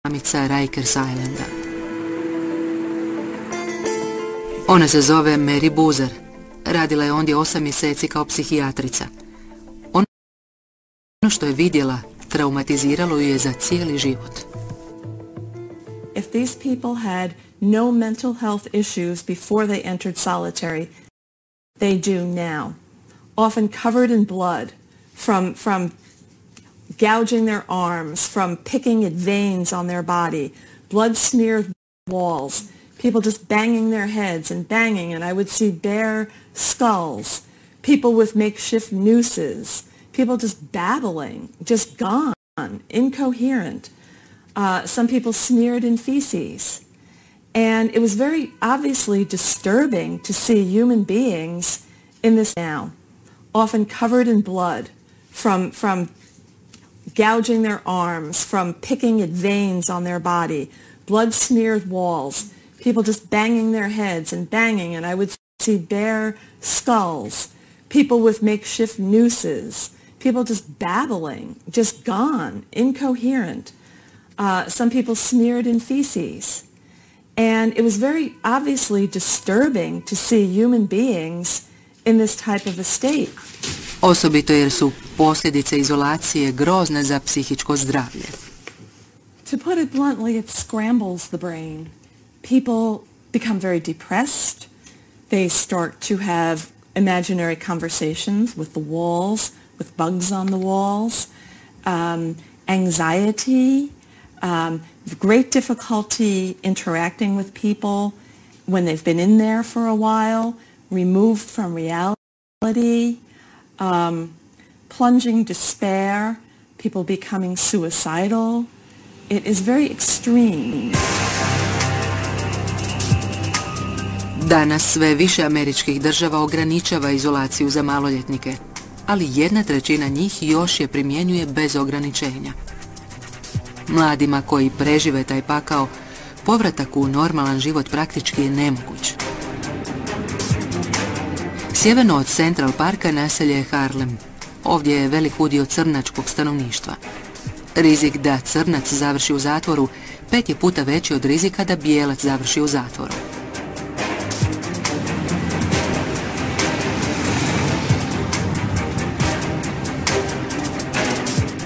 Speaker 1: samica Rikers Islanda. Ona se zove Mary Boozer. Radila je ondje 8 mjeseci kao psihijatrica. Ono što je vidjela traumatiziralo ju je za cijeli život.
Speaker 3: If these people had no mental health issues before they entered solitary, they do now. Often covered in blood from gouging their arms, from picking at veins on their body, blood-smeared walls, people just banging their heads and banging, and I would see bare skulls, people with makeshift nooses, people just babbling, just gone, incoherent. Some people smeared in feces. And it was very obviously disturbing to see human beings in this now, often covered in blood, from gouging their arms, from picking at veins on their body, blood-smeared walls, people just banging their heads and banging, and I would see bare skulls, people with makeshift nooses, people just babbling, just gone, incoherent. Some people smeared in feces. And it was very obviously disturbing to see human beings in this type of a state.
Speaker 1: Osobito jer su posljedice izolacije grozne za psihičko zdravlje.
Speaker 3: To put it bluntly, it scrambles the brain. People become very depressed. They start to have imaginary conversations with the walls, with bugs on the walls, anxiety, great difficulty interacting with people when they've been in there for a while, removed from reality, plunging despair, people becoming suicidal. It is very extreme.
Speaker 1: Danas sve više američkih država ograničava izolaciju za maloljetnike, ali 1/3 njih još je primjenjuje bez ograničenja. Mladima koji prežive taj pakao, povratak u normalan život praktički je nemoguć. Sjeverno od Central Parka naselje je Harlem. Ovdje je velik udio crnačkog stanovništva. Rizik da crnac završi u zatvoru 5 je puta veći od rizika da bijelac završi u zatvoru.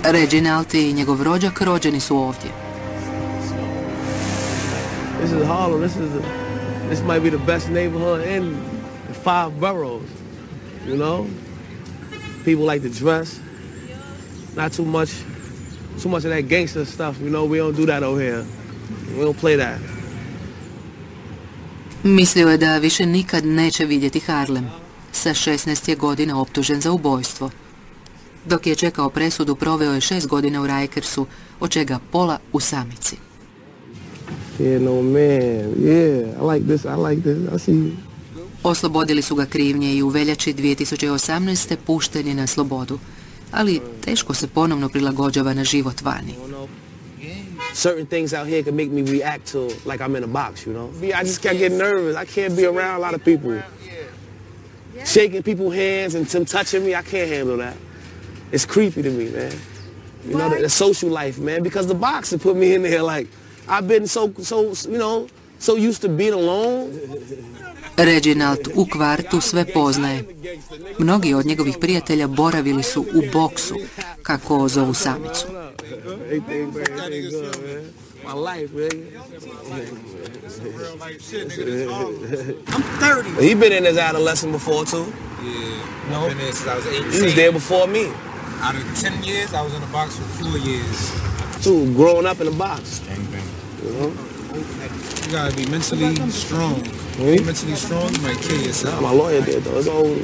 Speaker 1: Reginald i njegov rođak rođeni su ovdje.
Speaker 11: This is Harlem. This might be the best neighborhood in the 5 boroughs. You know, people like to dress. Not too much of that gangster stuff. You know, we don't do that over here. We don't play that.
Speaker 1: Mislio je da više nikad neće vidjeti Harlem. Sa 16 je godina optužen za ubojstvo. Dok je čekao presudu, proveo je 6 godina u Rikersu, od čega pola u samici.
Speaker 11: Yeah, no man. Yeah, I like this. I see you.
Speaker 1: Oslobodili su ga krivnje i u veljači 2018. pušten je na slobodu, ali teško se ponovno prilagođava na život vani.
Speaker 11: Certain things out here can make me react to like I'm in a box, you know. I just can't get nervous. I can't be around a lot of people. Shaking people's hands and them touching me, I can't handle that. It's creepy to me, man. You know, the social life, man, because the box has put me in there like I've been so you know, so used to being alone.
Speaker 1: Reginald u kvartu sve poznaje. Mnogi od njegovih prijatelja boravili su u boksu, kako zovu samicu.
Speaker 11: He been in his adolescence before too.
Speaker 16: Yeah, I've been there since I was 18.
Speaker 11: He was there before me.
Speaker 16: Out of 10 years, I was in the box for 4 years.
Speaker 11: Too, growing up in the box. You know?
Speaker 16: You gotta be mentally strong. If you're mentally strong, you might kill yourself.
Speaker 11: My lawyer did though. It's only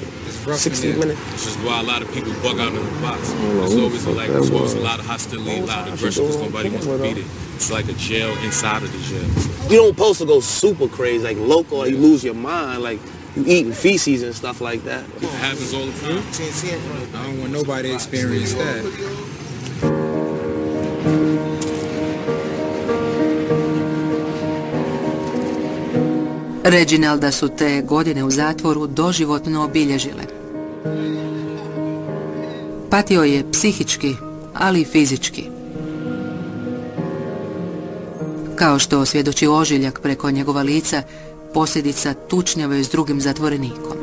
Speaker 11: 60 minutes.
Speaker 24: Which is why a lot of people bug out in the box. There's always a lot of hostility, a lot of aggression because nobody wants to be there. It's like a jail inside of the jail.
Speaker 11: You don't supposed to go super crazy, like local, or you lose your mind. Like you eating feces and stuff like that.
Speaker 24: It happens all the time. I don't want nobody to experience that.
Speaker 1: Reginalda su te godine u zatvoru doživotno obilježile. Patio je psihički, ali i fizički. Kao što svjedoči ožiljak preko njegova lica, posljedica tučnjave s drugim zatvorenikom.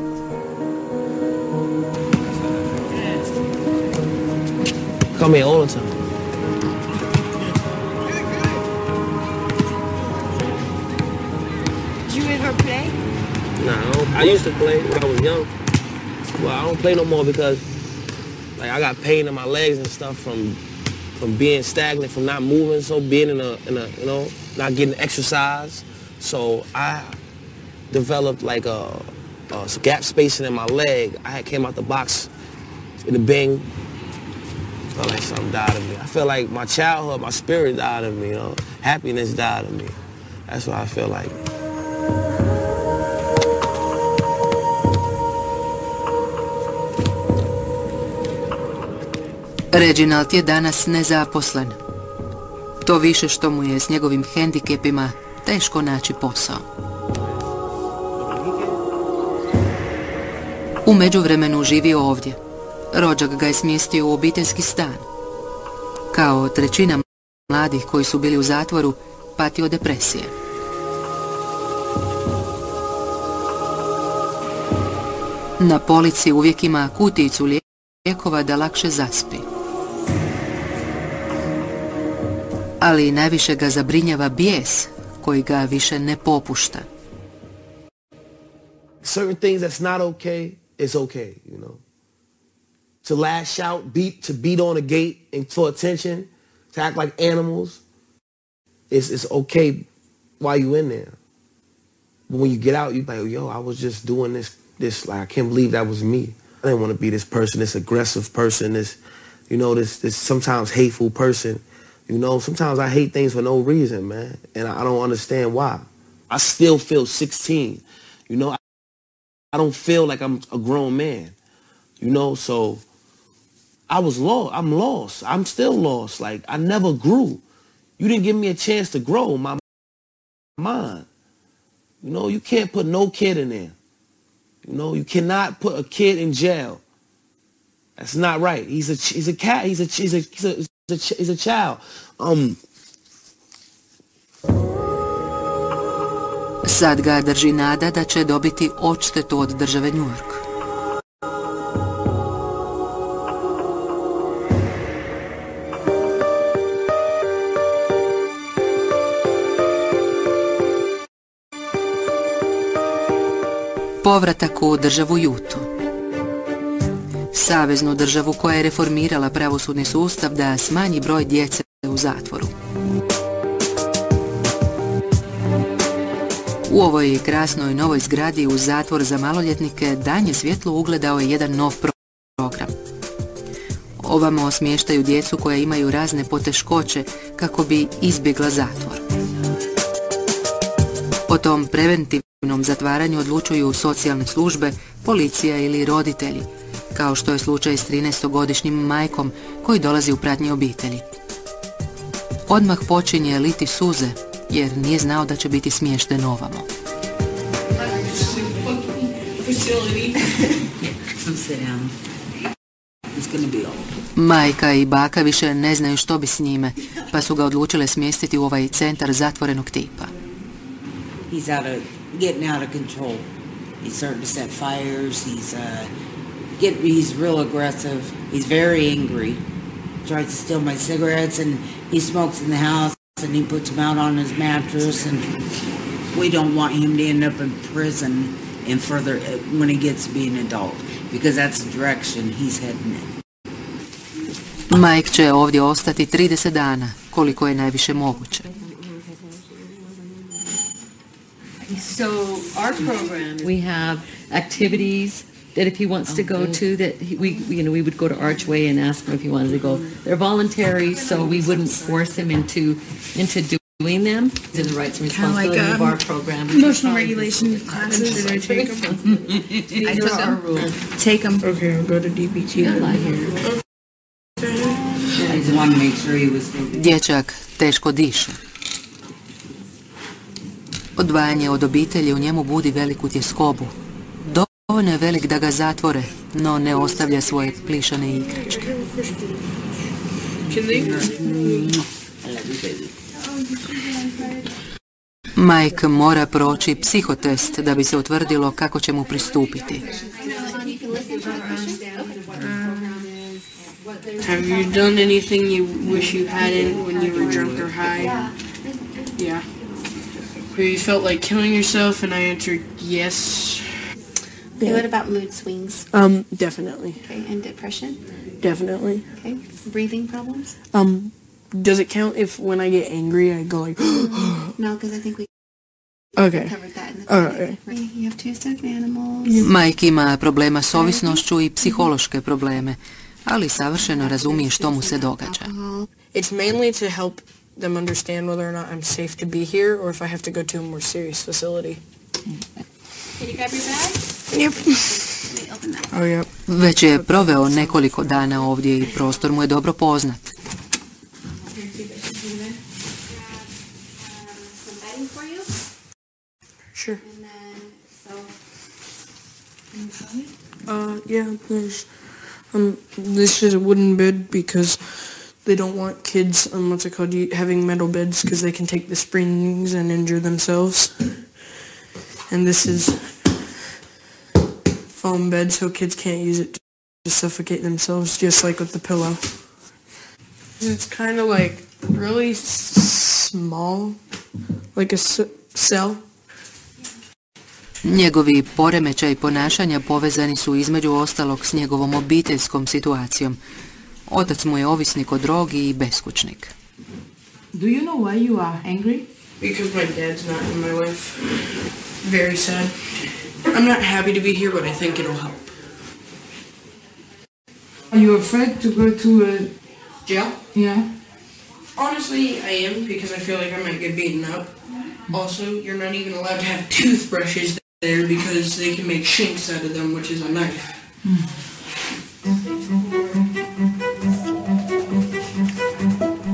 Speaker 11: Come here all the time.
Speaker 17: Did you ever play?
Speaker 11: Nah, I used to play when I was young. Well, I don't play no more because like I got pain in my legs and stuff from being stagnant, from not moving, so being in a you know, not getting exercise. So I developed like a gap spacing in my leg. I had came out the box in a bang. I felt like something died of me. I feel like my childhood, my spirit died of me, you know. Happiness died of me. That's what I feel like.
Speaker 1: Reginald je danas nezaposlen. To više što mu je s njegovim hendikepima teško naći posao. U međuvremenu živi ovdje. Rođak ga je smjestio u obiteljski stan. Kao trećina mladih koji su bili u zatvoru, pati od depresije. Na polici uvijek ima kutijicu lijekova da lakše zaspi. Ali najviše ga zabrinjava bijes koji ga više ne popušta.
Speaker 11: Certain things that's not okay is okay, you know. To lash out, to beat on a gate and for attention, to act like animals, it's okay while you in there. But when you get out, you like, yo, I was just doing this, like, I can't believe that was me. I didn't want to be this person, this aggressive person, this, you know, this sometimes hateful person. You know, sometimes I hate things for no reason, man, and I don't understand why. I still feel 16, you know. I don't feel like I'm a grown man, you know, so I was lost. I'm lost. I'm still lost. Like, I never grew. You didn't give me a chance to grow my mind. You know, you can't put no kid in there. You know, you cannot put a kid in jail. That's not right. He's a cat. He's a child.
Speaker 1: Sad ga drži nada da će dobiti odštetu od države New York. Povratak u državu Jutu. Saveznu državu koja je reformirala pravosudni sustav da smanji broj djece u zatvoru. U ovoj krasnoj novoj zgradi u zatvor za maloljetnike danje svjetlo ugledao je jedan nov program. Ovamo smještaju djecu koja imaju razne poteškoće kako bi izbjegla zatvor. O tom preventivnom zatvaranju odlučuju socijalne službe, policija ili roditelji, kao što je slučaj s 13-godišnjim Majkom koji dolazi u pratnji obitelji. Odmah počinje liti suze jer nije znao da će biti smješten ovamo. Majka i baka više ne znaju što bi s njime, pa su ga odlučile smjestiti u ovaj centar zatvorenog tipa.
Speaker 5: Getting out of control. He's starting to set fires. He's real aggressive. He's very angry. Tries to steal my cigarettes, and he smokes in the house, and he puts them out on his mattress, and we don't want him to end up in prison and further when he gets to be an adult, because that's the direction he's heading in.
Speaker 1: Mike će ovdje ostati 30 dana, koliko je najviše moguće.
Speaker 9: So our program, we have activities that if he wants to go to, that we would go to Archway and ask him if he wanted to go. They're voluntary, so we wouldn't force him into doing them. These are the rights and responsibilities of our program.
Speaker 6: Emotional regulation classes.
Speaker 4: Should I take them?
Speaker 9: I took our rules.
Speaker 6: Take them.
Speaker 4: Okay, I'll go to DBT.
Speaker 5: I just want to make sure he was still...
Speaker 1: Dječak teško diše. Odvajanje od obitelji u njemu budi veliku tjeskobu. Dovoljno je velik da ga zatvore, no ne ostavlja svoje plišane igračke. Mike mora proći psihotest da bi se utvrdilo kako će mu pristupiti.
Speaker 4: Have you done anything you wish you hadn't when you were drunk or high? Yeah. Where you felt like killing yourself, and I answered yes.
Speaker 6: Okay, what about mood swings?
Speaker 4: Definitely.
Speaker 6: Okay, and depression?
Speaker 4: Definitely.
Speaker 6: Okay, breathing problems?
Speaker 4: Does it count if when I get angry I go like...
Speaker 6: No, because I think we
Speaker 4: Okay.
Speaker 6: covered that in the
Speaker 4: Okay.
Speaker 6: You have two stuffed animals.
Speaker 1: Mike ima problema s ovisnošću i psihološke probleme, ali savršeno razumije što mu se događa.
Speaker 4: It's mainly to help them understand whether or not I'm safe to be here or if I have to go to a more serious facility.
Speaker 6: Can you grab your bag?
Speaker 4: Yep. Oh, yep.
Speaker 1: Već je proveo nekoliko dana ovdje i prostor mu je dobro poznat.
Speaker 4: Sure. Yeah, there's, this is a wooden bed because they don't want kids, what's it called, having metal beds because they can take the springs and injure themselves. And this is foam bed so kids can't use it to suffocate themselves, just like with the pillow. It's kind of like really small, like a cell.
Speaker 1: Njegovi poremećaji ponašanja povezani su između ostalog s njegovom obiteljskom situacijom. Otac mu je ovisnik o drogi i beskućnik.
Speaker 4: Do you know why you are angry? Because my dad's not in my life. Very sad. I'm not happy to be here, but I think it'll help.
Speaker 10: Are you afraid to go to a
Speaker 4: jail?
Speaker 10: Yeah.
Speaker 4: Honestly, I am because I feel like I might get beaten up. Also, you're not even allowed to have toothbrushes there because they can make shanks out of them, which is a knife.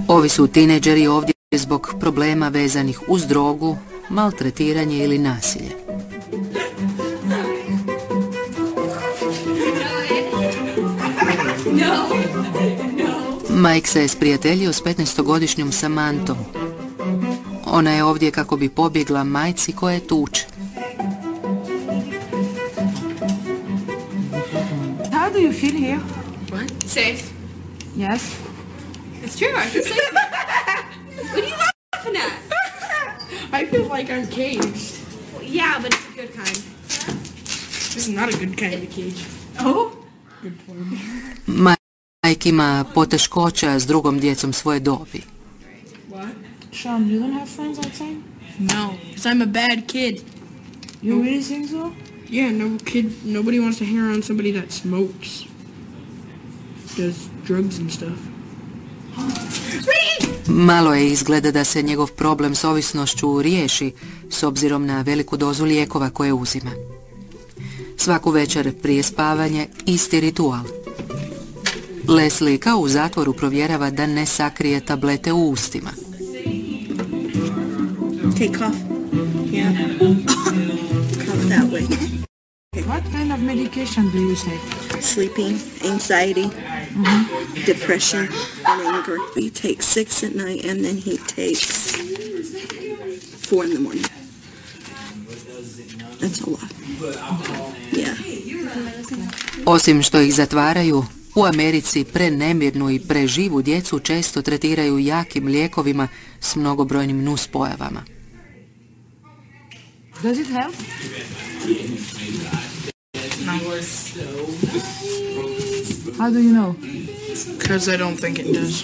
Speaker 1: Ovi su tinejdžeri ovdje zbog problema vezanih uz drogu, maltretiranje ili nasilje. Mike se je sprijateljio s 15-godišnjom Samantom. Ona je ovdje kako bi pobjegla majci koja je tuče.
Speaker 10: How do you feel here?
Speaker 18: What? Safe.
Speaker 10: Yes.
Speaker 18: It's true, I feel safe. What are you laughing at?
Speaker 4: I feel like I'm caged.
Speaker 18: Well, yeah, but it's a good kind.
Speaker 4: This is not a good kind of cage.
Speaker 18: Oh?
Speaker 4: Good point.
Speaker 1: Mike ima poteškoća s drugom djecom svoje dobi.
Speaker 4: What?
Speaker 10: Sean, you don't have friends outside?
Speaker 4: No, because I'm a bad kid.
Speaker 10: You really think so?
Speaker 4: Yeah, nobody wants to hang around somebody that smokes. Does drugs and stuff.
Speaker 1: Malo je izgleda da se njegov problem s ovisnošću riješi s obzirom na veliku dozu lijekova koje uzima. Svaku večer prije spavanje isti ritual. Leslie kao u zatvoru provjerava da ne sakrije tablete u ustima.
Speaker 6: Okay, cough. Yeah. Cough that way.
Speaker 10: What kind of medication do you take?
Speaker 6: Sleeping, anxiety, depression, and anger. We take 6 at night, and then he takes 4 in the morning. That's a lot. Yeah.
Speaker 1: Osim što ih zatvaraju, u Americi prenemirnu i preživu djecu često tretiraju jakim lijekovima s mnogobrojnim nuspojavama.
Speaker 10: Does it help? How do you know?
Speaker 4: Because I don't think it does.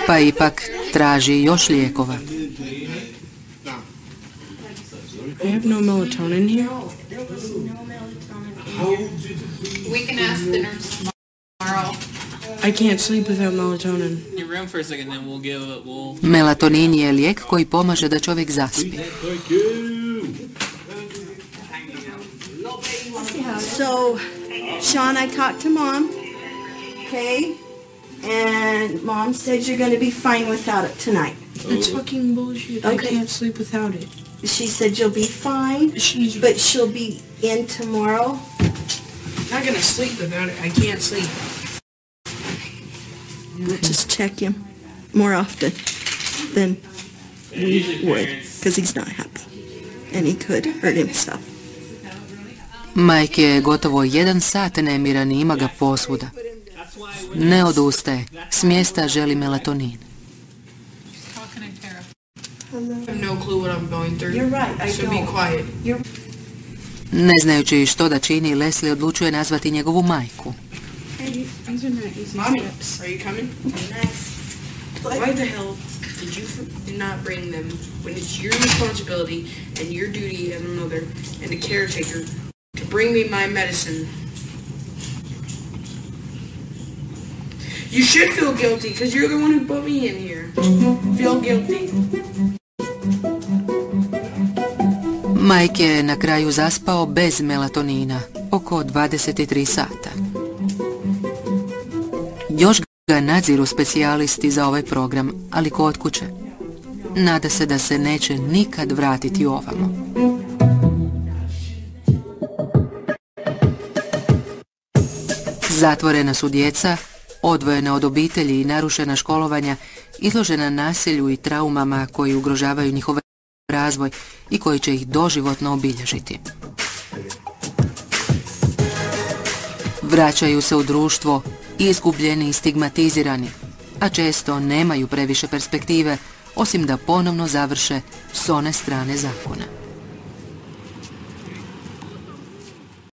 Speaker 1: Pa ipak traži još lijekova.
Speaker 4: I have no melatonin here.
Speaker 18: We can ask the nurse tomorrow.
Speaker 4: I can't sleep without melatonin.
Speaker 18: You room for a second, then we'll...
Speaker 1: Melatonin je lijek koji pomaže da čovjek zaspi.
Speaker 6: So, Sean, I talked to Mom, okay? And Mom said you're going to be fine without it tonight.
Speaker 4: That's fucking bullshit.
Speaker 6: Okay.
Speaker 4: I can't sleep without it.
Speaker 6: She said you'll be fine, but she'll be in tomorrow.
Speaker 4: I'm not gonna sleep without it. I can't sleep.
Speaker 6: We'll just check him more often than we would, because he's not happy, and he could hurt himself.
Speaker 1: Mike je gotovo 1 sat nemiran i ima ga posvuda. Ne odustaje, s mjesta želi melatonin.
Speaker 4: I have no clue what I'm going through. You're right, I so be quiet.
Speaker 1: Ne znajući što da čini, Leslie odlučuje nazvati njegovu majku.
Speaker 4: Mommy, are you coming? Why the hell did you not bring them when it's your responsibility and your duty as a mother and a caretaker to bring me my medicine? You should feel guilty because you're the one who put me in here. Feel guilty.
Speaker 1: Mike je na kraju zaspao bez melatonina, oko 23 sata. Još ga nadziru specijalisti za ovaj program, ali kod kuće. Nada se da se neće nikad vratiti ovamo. Zatvorena su djeca, odvojena od obitelji i narušena školovanja, izložena nasilju i traumama koji ugrožavaju njihov razvoj i koji će ih doživotno obilježiti. Vraćaju se u društvo izgubljeni i stigmatizirani, a često nemaju previše perspektive, osim da ponovno završe s one strane zakona.